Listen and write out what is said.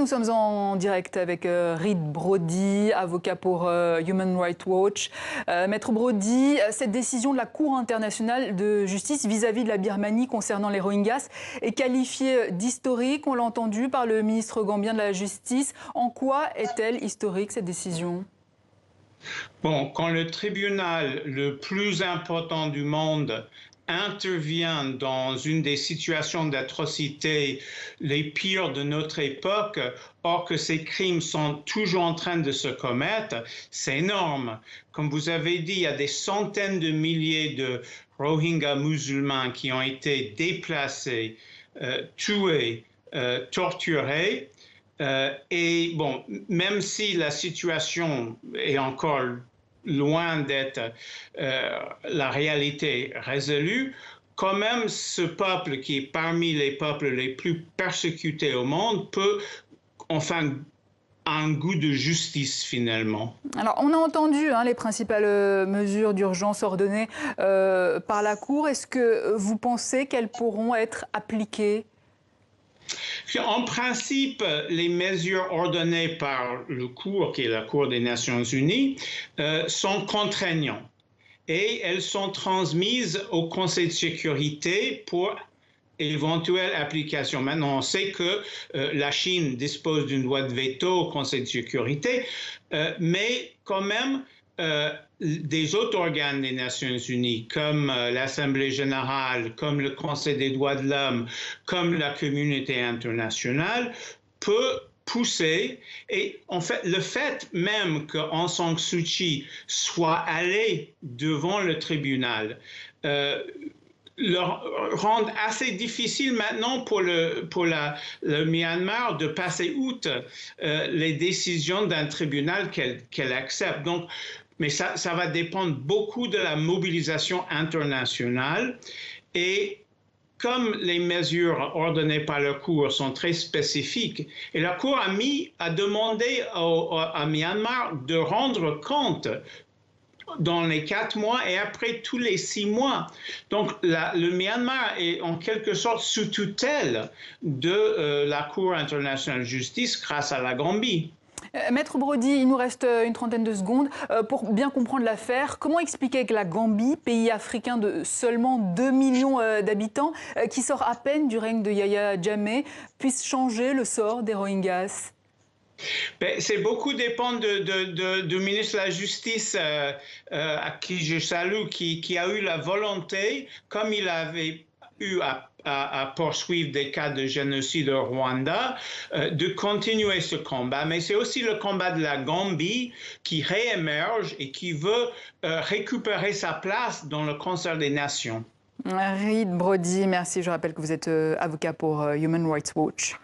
nous sommes en direct avec Reed Brody, avocat pour Human Rights Watch. Maître Brody, cette décision de la Cour internationale de justice vis-à-vis de la Birmanie concernant les Rohingyas est qualifiée d'historique, on l'a entendu, par le ministre gambien de la Justice. En quoi est-elle historique, cette décision ? Bon, quand le tribunal le plus important du monde intervient dans une des situations d'atrocité les pires de notre époque, or que ces crimes sont toujours en train de se commettre, c'est énorme. Comme vous avez dit, il y a des centaines de milliers de Rohingyas musulmans qui ont été déplacés, tués, torturés. Et bon, même si la situation est encore loin d'être la réalité résolue, quand même ce peuple qui est parmi les peuples les plus persécutés au monde peut enfin un goût de justice finalement. Alors, on a entendu les principales mesures d'urgence ordonnées par la Cour. Est-ce que vous pensez qu'elles pourront être appliquées ? En principe, les mesures ordonnées par le Cour, qui est la Cour des Nations Unies, sont contraignantes et elles sont transmises au Conseil de sécurité pour éventuelle application. Maintenant, on sait que la Chine dispose d'une loi de veto au Conseil de sécurité, mais quand même, des autres organes des Nations Unies, comme l'Assemblée générale, comme le Conseil des droits de l'homme, comme la communauté internationale, peut pousser. Et en fait, le fait même que Aung San Suu Kyi soit allé devant le tribunal, le rend assez difficile maintenant pour le Myanmar de passer outre les décisions d'un tribunal qu'elle accepte. Donc, mais ça va dépendre beaucoup de la mobilisation internationale. Et comme les mesures ordonnées par la Cour sont très spécifiques, et la Cour a demandé à Myanmar de rendre compte dans les 4 mois et après tous les 6 mois. Donc le Myanmar est en quelque sorte sous tutelle de la Cour internationale de justice grâce à la Gambie. Maître Brody, il nous reste une trentaine de secondes. Pour bien comprendre l'affaire, comment expliquer que la Gambie, pays africain de seulement 2 millions d'habitants, qui sort à peine du règne de Yahya Jammeh, puisse changer le sort des Rohingyas ? C'est beaucoup dépend du ministre de la Justice à qui je salue, qui a eu la volonté, comme il avait eu à poursuivre des cas de génocide au Rwanda, de continuer ce combat. Mais c'est aussi le combat de la Gambie qui réémerge et qui veut récupérer sa place dans le concert des nations. Reed Brody, merci. Je rappelle que vous êtes avocat pour Human Rights Watch.